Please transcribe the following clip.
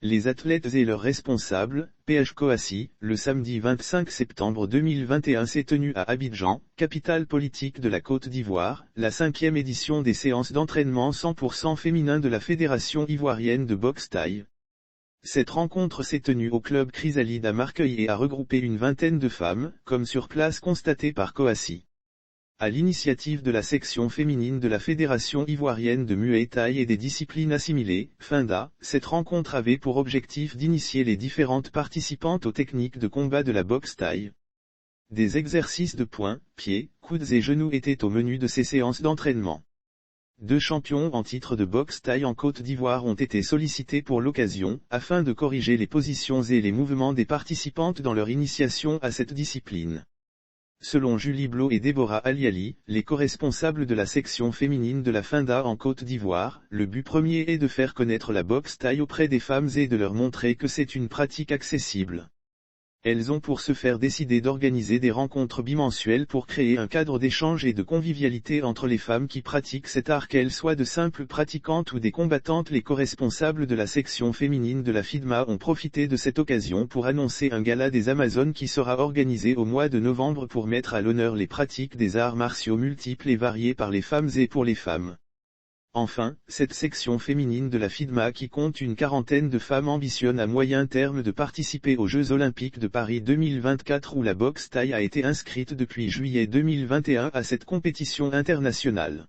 Les athlètes et leurs responsables, PH Coassi, le samedi 25 septembre 2021 s'est tenu à Abidjan, capitale politique de la Côte d'Ivoire, la 5e édition des séances d'entraînement 100% féminin de la Fédération ivoirienne de boxe thaï. Cette rencontre s'est tenue au club Chrysalide à Marcueil et a regroupé une vingtaine de femmes, comme sur place constaté par Coassi. À l'initiative de la section féminine de la Fédération ivoirienne de Muay Thai et des disciplines assimilées, FINDA, cette rencontre avait pour objectif d'initier les différentes participantes aux techniques de combat de la boxe thaï. Des exercices de poings, pieds, coudes et genoux étaient au menu de ces séances d'entraînement. 2 champions en titre de boxe thaï en Côte d'Ivoire ont été sollicités pour l'occasion, afin de corriger les positions et les mouvements des participantes dans leur initiation à cette discipline. Selon Julie Blot et Déborah Aliali, les co-responsables de la section féminine de la FINDA en Côte d'Ivoire, le but premier est de faire connaître la boxe thaï auprès des femmes et de leur montrer que c'est une pratique accessible. Elles ont pour ce faire décidé d'organiser des rencontres bimensuelles pour créer un cadre d'échange et de convivialité entre les femmes qui pratiquent cet art, qu'elles soient de simples pratiquantes ou des combattantes. Les co-responsables de la section féminine de la FIDMA ont profité de cette occasion pour annoncer un gala des Amazones qui sera organisé au mois de novembre pour mettre à l'honneur les pratiques des arts martiaux multiples et variés par les femmes et pour les femmes. Enfin, cette section féminine de la FIDMA qui compte une quarantaine de femmes ambitionne à moyen terme de participer aux Jeux Olympiques de Paris 2024 où la boxe thaï a été inscrite depuis juillet 2021 à cette compétition internationale.